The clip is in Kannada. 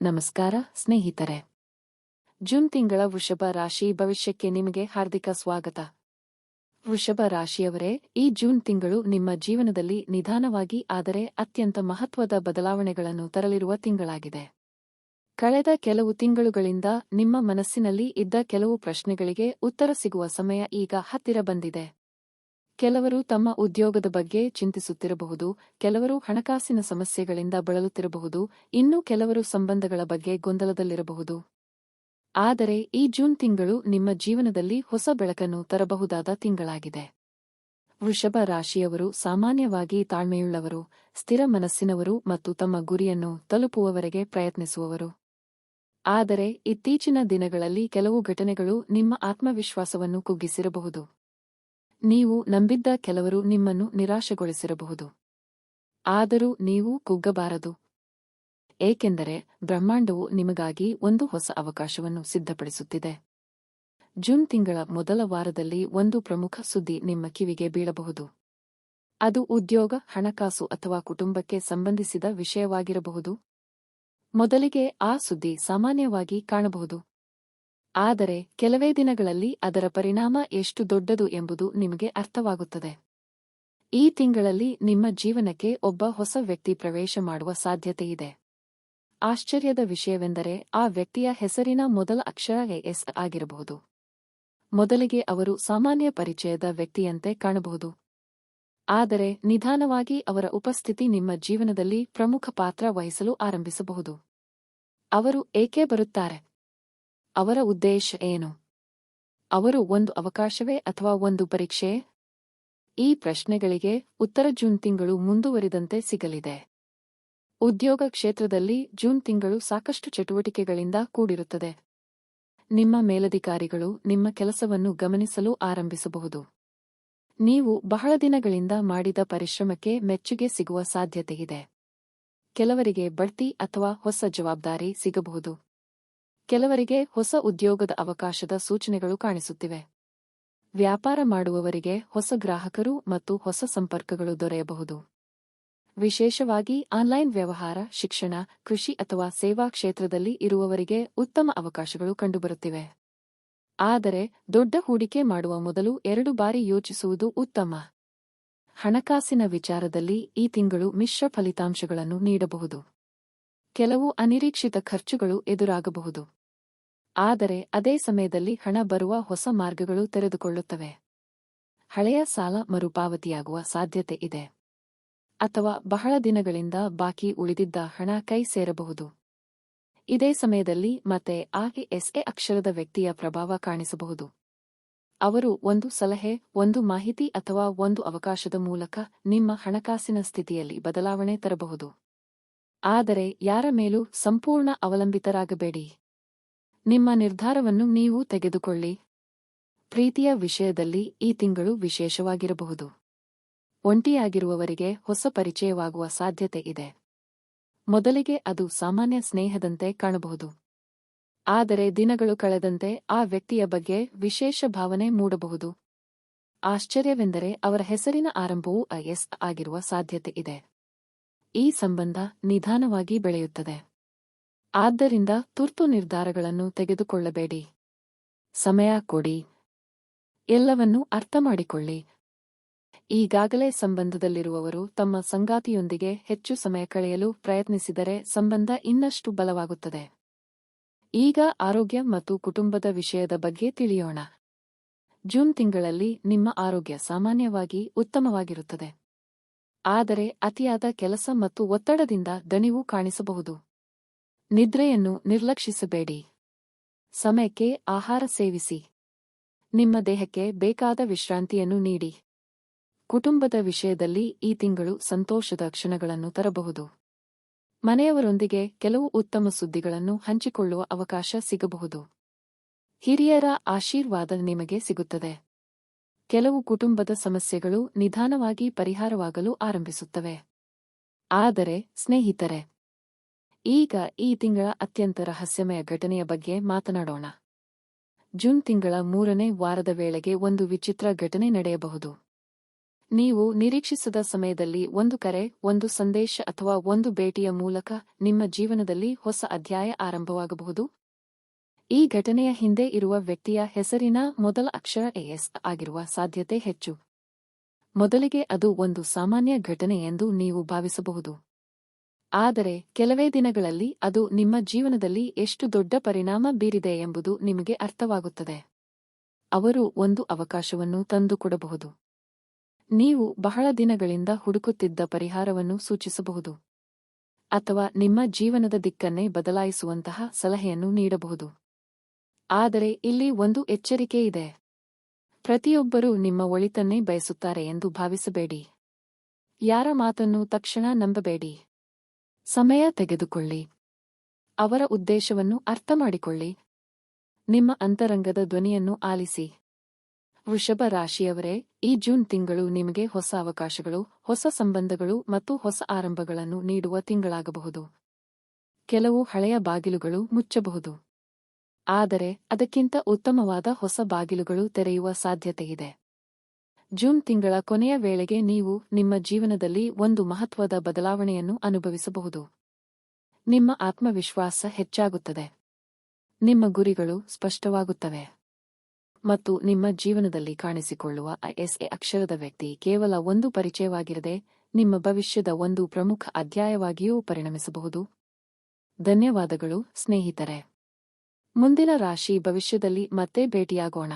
ನಮಸ್ಕಾರ ಸ್ನೇಹಿತರೆ. ಜೂನ್ ತಿಂಗಳ ವೃಷಭ ರಾಶಿ ಭವಿಷ್ಯಕ್ಕೆ ನಿಮಗೆ ಹಾರ್ದಿಕ ಸ್ವಾಗತ. ವೃಷಭ ರಾಶಿಯವರೇ, ಈ ಜೂನ್ ತಿಂಗಳು ನಿಮ್ಮ ಜೀವನದಲ್ಲಿ ನಿಧಾನವಾಗಿ ಆದರೆ ಅತ್ಯಂತ ಮಹತ್ವದ ಬದಲಾವಣೆಗಳನ್ನು ತರಲಿರುವ ತಿಂಗಳಾಗಿದೆ. ಕಳೆದ ಕೆಲವು ತಿಂಗಳುಗಳಿಂದ ನಿಮ್ಮ ಮನಸ್ಸಿನಲ್ಲಿ ಇದ್ದ ಕೆಲವು ಪ್ರಶ್ನೆಗಳಿಗೆ ಉತ್ತರ ಸಿಗುವ ಸಮಯ ಈಗ ಹತ್ತಿರ ಬಂದಿದೆ. ಕೆಲವರು ತಮ್ಮ ಉದ್ಯೋಗದ ಬಗ್ಗೆ ಚಿಂತಿಸುತ್ತಿರಬಹುದು, ಕೆಲವರು ಹಣಕಾಸಿನ ಸಮಸ್ಯೆಗಳಿಂದ ಬಳಲುತ್ತಿರಬಹುದು, ಇನ್ನು ಕೆಲವರು ಸಂಬಂಧಗಳ ಬಗ್ಗೆ ಗೊಂದಲದಲ್ಲಿರಬಹುದು. ಆದರೆ ಈ ಜೂನ್ ತಿಂಗಳು ನಿಮ್ಮ ಜೀವನದಲ್ಲಿ ಹೊಸ ಬೆಳಕನ್ನು ತರಬಹುದಾದ ತಿಂಗಳಾಗಿದೆ. ವೃಷಭ ರಾಶಿಯವರು ಸಾಮಾನ್ಯವಾಗಿ ತಾಳ್ಮೆಯುಳ್ಳವರು, ಸ್ಥಿರ ಮನಸ್ಸಿನವರು ಮತ್ತು ತಮ್ಮ ಗುರಿಯನ್ನು ತಲುಪುವವರೆಗೆ ಪ್ರಯತ್ನಿಸುವವರು. ಆದರೆ ಇತ್ತೀಚಿನ ದಿನಗಳಲ್ಲಿ ಕೆಲವು ಘಟನೆಗಳು ನಿಮ್ಮ ಆತ್ಮವಿಶ್ವಾಸವನ್ನು ಕುಗ್ಗಿಸಿರಬಹುದು. ನೀವು ನಂಬಿದ್ದ ಕೆಲವರು ನಿಮ್ಮನ್ನು ನಿರಾಶೆಗೊಳಿಸಿರಬಹುದು. ಆದರೂ ನೀವು ಕುಗ್ಗಬಾರದು. ಏಕೆಂದರೆ ಬ್ರಹ್ಮಾಂಡವು ನಿಮಗಾಗಿ ಒಂದು ಹೊಸ ಅವಕಾಶವನ್ನು ಸಿದ್ಧಪಡಿಸುತ್ತಿದೆ. ಜೂನ್ ತಿಂಗಳ ಮೊದಲ ವಾರದಲ್ಲಿ ಒಂದು ಪ್ರಮುಖ ಸುದ್ದಿ ನಿಮ್ಮ ಕಿವಿಗೆ ಬೀಳಬಹುದು. ಅದು ಉದ್ಯೋಗ, ಹಣಕಾಸು ಅಥವಾ ಕುಟುಂಬಕ್ಕೆ ಸಂಬಂಧಿಸಿದ ವಿಷಯವಾಗಿರಬಹುದು. ಮೊದಲಿಗೆ ಆ ಸುದ್ದಿ ಸಾಮಾನ್ಯವಾಗಿ ಕಾಣಬಹುದು. ಆದರೆ ಕೆಲವೇ ದಿನಗಳಲ್ಲಿ ಅದರ ಪರಿಣಾಮ ಎಷ್ಟು ದೊಡ್ಡದು ಎಂಬುದು ನಿಮಗೆ ಅರ್ಥವಾಗುತ್ತದೆ. ಈ ತಿಂಗಳಲ್ಲಿ ನಿಮ್ಮ ಜೀವನಕ್ಕೆ ಒಬ್ಬ ಹೊಸ ವ್ಯಕ್ತಿ ಪ್ರವೇಶ ಮಾಡುವ ಸಾಧ್ಯತೆಯಿದೆ. ಆಶ್ಚರ್ಯದ ವಿಷಯವೆಂದರೆ ಆ ವ್ಯಕ್ತಿಯ ಹೆಸರಿನ ಮೊದಲ ಅಕ್ಷರ ಎಸ್ ಆಗಿರಬಹುದು. ಮೊದಲಿಗೆ ಅವರು ಸಾಮಾನ್ಯ ಪರಿಚಯದ ವ್ಯಕ್ತಿಯಂತೆ ಕಾಣಬಹುದು. ಆದರೆ ನಿಧಾನವಾಗಿ ಅವರ ಉಪಸ್ಥಿತಿ ನಿಮ್ಮ ಜೀವನದಲ್ಲಿ ಪ್ರಮುಖ ಪಾತ್ರ ವಹಿಸಲು ಆರಂಭಿಸಬಹುದು. ಅವರು ಏಕೆ ಬರುತ್ತಾರೆ? ಅವರ ಉದ್ದೇಶ ಏನು? ಅವರು ಒಂದು ಅವಕಾಶವೇ ಅಥವಾ ಒಂದು ಪರೀಕ್ಷೆಯೇ? ಈ ಪ್ರಶ್ನೆಗಳಿಗೆ ಉತ್ತರ ಜೂನ್ ತಿಂಗಳು ಮುಂದುವರಿದಂತೆ ಸಿಗಲಿದೆ. ಉದ್ಯೋಗ ಕ್ಷೇತ್ರದಲ್ಲಿ ಜೂನ್ ತಿಂಗಳು ಸಾಕಷ್ಟು ಚಟುವಟಿಕೆಗಳಿಂದ ಕೂಡಿರುತ್ತದೆ. ನಿಮ್ಮ ಮೇಲಧಿಕಾರಿಗಳು ನಿಮ್ಮ ಕೆಲಸವನ್ನು ಗಮನಿಸಲು ಆರಂಭಿಸಬಹುದು. ನೀವು ಬಹಳ ದಿನಗಳಿಂದ ಮಾಡಿದ ಪರಿಶ್ರಮಕ್ಕೆ ಮೆಚ್ಚುಗೆ ಸಿಗುವ ಸಾಧ್ಯತೆಯಿದೆ. ಕೆಲವರಿಗೆ ಬಡ್ತಿ ಅಥವಾ ಹೊಸ ಜವಾಬ್ದಾರಿ ಸಿಗಬಹುದು. ಕೆಲವರಿಗೆ ಹೊಸ ಉದ್ಯೋಗದ ಅವಕಾಶದ ಸೂಚನೆಗಳು ಕಾಣಿಸುತ್ತಿವೆ. ವ್ಯಾಪಾರ ಮಾಡುವವರಿಗೆ ಹೊಸ ಗ್ರಾಹಕರು ಮತ್ತು ಹೊಸ ಸಂಪರ್ಕಗಳು ದೊರೆಯಬಹುದು. ವಿಶೇಷವಾಗಿ ಆನ್ಲೈನ್ ವ್ಯವಹಾರ, ಶಿಕ್ಷಣ, ಕೃಷಿ ಅಥವಾ ಸೇವಾ ಕ್ಷೇತ್ರದಲ್ಲಿ ಇರುವವರಿಗೆ ಉತ್ತಮ ಅವಕಾಶಗಳು ಕಂಡುಬರುತ್ತಿವೆ. ಆದರೆ ದೊಡ್ಡ ಹೂಡಿಕೆ ಮಾಡುವ ಮೊದಲು 2 ಬಾರಿ ಯೋಚಿಸುವುದು ಉತ್ತಮ. ಹಣಕಾಸಿನ ವಿಚಾರದಲ್ಲಿ ಈ ತಿಂಗಳು ಮಿಶ್ರ ಫಲಿತಾಂಶಗಳನ್ನು ನೀಡಬಹುದು. ಕೆಲವು ಅನಿರೀಕ್ಷಿತ ಖರ್ಚುಗಳು ಎದುರಾಗಬಹುದು. ಆದರೆ ಅದೇ ಸಮಯದಲ್ಲಿ ಹಣ ಬರುವ ಹೊಸ ಮಾರ್ಗಗಳು ತೆರೆದುಕೊಳ್ಳುತ್ತವೆ. ಹಳೆಯ ಸಾಲ ಮರುಪಾವತಿಯಾಗುವ ಸಾಧ್ಯತೆ ಇದೆ. ಅಥವಾ ಬಹಳ ದಿನಗಳಿಂದ ಬಾಕಿ ಉಳಿದಿದ್ದ ಹಣ ಕೈ ಸೇರಬಹುದು. ಇದೇ ಸಮಯದಲ್ಲಿ ಮತ್ತೆ ಎಸ್ಎ ಅಕ್ಷರದ ವ್ಯಕ್ತಿಯ ಪ್ರಭಾವ ಕಾಣಿಸಬಹುದು. ಅವರು ಒಂದು ಸಲಹೆ, ಒಂದು ಮಾಹಿತಿ ಅಥವಾ ಒಂದು ಅವಕಾಶದ ಮೂಲಕ ನಿಮ್ಮ ಹಣಕಾಸಿನ ಸ್ಥಿತಿಯಲ್ಲಿ ಬದಲಾವಣೆ ತರಬಹುದು. ಆದರೆ ಯಾರ ಮೇಲೂ ಸಂಪೂರ್ಣ ಅವಲಂಬಿತರಾಗಬೇಡಿ. ನಿಮ್ಮ ನಿರ್ಧಾರವನ್ನು ನೀವು ತೆಗೆದುಕೊಳ್ಳಿ. ಪ್ರೀತಿಯ ವಿಷಯದಲ್ಲಿ ಈ ತಿಂಗಳು ವಿಶೇಷವಾಗಿರಬಹುದು. ಒಂಟಿಯಾಗಿರುವವರಿಗೆ ಹೊಸ ಪರಿಚಯವಾಗುವ ಸಾಧ್ಯತೆ ಇದೆ. ಮೊದಲಿಗೆ ಅದು ಸಾಮಾನ್ಯ ಸ್ನೇಹದಂತೆ ಕಾಣಬಹುದು. ಆದರೆ ದಿನಗಳು ಕಳೆದಂತೆ ಆ ವ್ಯಕ್ತಿಯ ಬಗ್ಗೆ ವಿಶೇಷ ಭಾವನೆ ಮೂಡಬಹುದು. ಆಶ್ಚರ್ಯವೆಂದರೆ ಅವರ ಹೆಸರಿನ ಆರಂಭವೂ ಎಸ್ ಆಗಿರುವ ಸಾಧ್ಯತೆ ಇದೆ. ಈ ಸಂಬಂಧ ನಿಧಾನವಾಗಿ ಬೆಳೆಯುತ್ತದೆ. ಆದ್ದರಿಂದ ತುರ್ತು ನಿರ್ಧಾರಗಳನ್ನು ತೆಗೆದುಕೊಳ್ಳಬೇಡಿ. ಸಮಯ ಕೊಡಿ. ಎಲ್ಲವನ್ನೂ ಅರ್ಥಮಾಡಿಕೊಳ್ಳಿ. ಈಗಾಗಲೇ ಸಂಬಂಧದಲ್ಲಿರುವವರು ತಮ್ಮ ಸಂಗಾತಿಯೊಂದಿಗೆ ಹೆಚ್ಚು ಸಮಯ ಕಳೆಯಲು ಪ್ರಯತ್ನಿಸಿದರೆ ಸಂಬಂಧ ಇನ್ನಷ್ಟು ಬಲವಾಗುತ್ತದೆ. ಈಗ ಆರೋಗ್ಯ ಮತ್ತು ಕುಟುಂಬದ ವಿಷಯದ ಬಗ್ಗೆ ತಿಳಿಯೋಣ. ಜೂನ್ ತಿಂಗಳಲ್ಲಿ ನಿಮ್ಮ ಆರೋಗ್ಯ ಸಾಮಾನ್ಯವಾಗಿ ಉತ್ತಮವಾಗಿರುತ್ತದೆ. ಆದರೆ ಅತಿಯಾದ ಕೆಲಸ ಮತ್ತು ಒತ್ತಡದಿಂದ ದಣಿವು ಕಾಣಿಸಬಹುದು. ನಿದ್ರೆಯನ್ನು ನಿರ್ಲಕ್ಷಿಸಬೇಡಿ. ಸಮಯಕ್ಕೆ ಆಹಾರ ಸೇವಿಸಿ. ನಿಮ್ಮ ದೇಹಕ್ಕೆ ಬೇಕಾದ ವಿಶ್ರಾಂತಿಯನ್ನು ನೀಡಿ. ಕುಟುಂಬದ ವಿಷಯದಲ್ಲಿ ಈ ತಿಂಗಳು ಸಂತೋಷದ ಕ್ಷಣಗಳನ್ನು ತರಬಹುದು. ಮನೆಯವರೊಂದಿಗೆ ಕೆಲವು ಉತ್ತಮ ಸುದ್ದಿಗಳನ್ನು ಹಂಚಿಕೊಳ್ಳುವ ಅವಕಾಶ ಸಿಗಬಹುದು. ಹಿರಿಯರ ಆಶೀರ್ವಾದ ನಿಮಗೆ ಸಿಗುತ್ತದೆ. ಕೆಲವು ಕುಟುಂಬದ ಸಮಸ್ಯೆಗಳು ನಿಧಾನವಾಗಿ ಪರಿಹಾರವಾಗಲು ಆರಂಭಿಸುತ್ತವೆ. ಆದರೆ ಸ್ನೇಹಿತರೆ, ಈಗ ಈ ತಿಂಗಳ ಅತ್ಯಂತ ರಹಸ್ಯಮಯ ಘಟನೆಯ ಬಗ್ಗೆ ಮಾತನಾಡೋಣ. ಜೂನ್ ತಿಂಗಳ 3ನೇ ವಾರದ ವೇಳೆಗೆ ಒಂದು ವಿಚಿತ್ರ ಘಟನೆ ನಡೆಯಬಹುದು. ನೀವು ನಿರೀಕ್ಷಿಸದ ಸಮಯದಲ್ಲಿ ಒಂದು ಕರೆ, ಒಂದು ಸಂದೇಶ ಅಥವಾ ಒಂದು ಭೇಟಿಯ ಮೂಲಕ ನಿಮ್ಮ ಜೀವನದಲ್ಲಿ ಹೊಸ ಅಧ್ಯಾಯ ಆರಂಭವಾಗಬಹುದು. ಈ ಘಟನೆಯ ಹಿಂದೆ ಇರುವ ವ್ಯಕ್ತಿಯ ಹೆಸರಿನ ಮೊದಲ ಅಕ್ಷರ ಎಸ್ ಆಗಿರುವ ಸಾಧ್ಯತೆ ಹೆಚ್ಚು. ಮೊದಲಿಗೆ ಅದು ಒಂದು ಸಾಮಾನ್ಯ ಘಟನೆ ಎಂದು ನೀವು ಭಾವಿಸಬಹುದು. ಆದರೆ ಕೆಲವೇ ದಿನಗಳಲ್ಲಿ ಅದು ನಿಮ್ಮ ಜೀವನದಲ್ಲಿ ಎಷ್ಟು ದೊಡ್ಡ ಪರಿಣಾಮ ಬೀರಿದೆ ಎಂಬುದು ನಿಮಗೆ ಅರ್ಥವಾಗುತ್ತದೆ. ಅವರು ಒಂದು ಅವಕಾಶವನ್ನು ತಂದುಕೊಡಬಹುದು. ನೀವು ಬಹಳ ದಿನಗಳಿಂದ ಹುಡುಕುತ್ತಿದ್ದ ಪರಿಹಾರವನ್ನು ಸೂಚಿಸಬಹುದು. ಅಥವಾ ನಿಮ್ಮ ಜೀವನದ ದಿಕ್ಕನ್ನೇ ಬದಲಾಯಿಸುವಂತಹ ಸಲಹೆಯನ್ನು ನೀಡಬಹುದು. ಆದರೆ ಇಲ್ಲಿ ಒಂದು ಎಚ್ಚರಿಕೆ ಇದೆ. ಪ್ರತಿಯೊಬ್ಬರೂ ನಿಮ್ಮ ಒಳಿತನ್ನೇ ಬಯಸುತ್ತಾರೆ ಎಂದು ಭಾವಿಸಬೇಡಿ. ಯಾರ ಮಾತನ್ನು ತಕ್ಷಣ ನಂಬಬೇಡಿ. ಸಮಯ ತೆಗೆದುಕೊಳ್ಳಿ. ಅವರ ಉದ್ದೇಶವನ್ನು ಅರ್ಥಮಾಡಿಕೊಳ್ಳಿ. ನಿಮ್ಮ ಅಂತರಂಗದ ಧ್ವನಿಯನ್ನು ಆಲಿಸಿ. ವೃಷಭ ರಾಶಿಯವರೇ, ಈ ಜೂನ್ ತಿಂಗಳು ನಿಮಗೆ ಹೊಸ ಅವಕಾಶಗಳು, ಹೊಸ ಸಂಬಂಧಗಳು ಮತ್ತು ಹೊಸ ಆರಂಭಗಳನ್ನು ನೀಡುವ ತಿಂಗಳಾಗಬಹುದು. ಕೆಲವು ಹಳೆಯ ಬಾಗಿಲುಗಳು ಮುಚ್ಚಬಹುದು. ಆದರೆ ಅದಕ್ಕಿಂತ ಉತ್ತಮವಾದ ಹೊಸ ಬಾಗಿಲುಗಳು ತೆರೆಯುವ ಸಾಧ್ಯತೆಯಿದೆ. ಜೂನ್ ತಿಂಗಳ ಕೊನೆಯ ವೇಳೆಗೆ ನೀವು ನಿಮ್ಮ ಜೀವನದಲ್ಲಿ ಒಂದು ಮಹತ್ವದ ಬದಲಾವಣೆಯನ್ನು ಅನುಭವಿಸಬಹುದು. ನಿಮ್ಮ ಆತ್ಮವಿಶ್ವಾಸ ಹೆಚ್ಚಾಗುತ್ತದೆ. ನಿಮ್ಮ ಗುರಿಗಳು ಸ್ಪಷ್ಟವಾಗುತ್ತವೆ. ಮತ್ತು ನಿಮ್ಮ ಜೀವನದಲ್ಲಿ ಕಾಣಿಸಿಕೊಳ್ಳುವ ಐಎಸ್ಎ ಅಕ್ಷರದ ವ್ಯಕ್ತಿ ಕೇವಲ ಒಂದು ಪರಿಚಯವಾಗಿರದೆ ನಿಮ್ಮ ಭವಿಷ್ಯದ ಒಂದು ಪ್ರಮುಖ ಅಧ್ಯಾಯವಾಗಿಯೂ ಪರಿಣಮಿಸಬಹುದು. ಧನ್ಯವಾದಗಳು ಸ್ನೇಹಿತರೆ. ಮುಂದಿನ ರಾಶಿ ಭವಿಷ್ಯದಲ್ಲಿ ಮತ್ತೆ ಭೇಟಿಯಾಗೋಣ.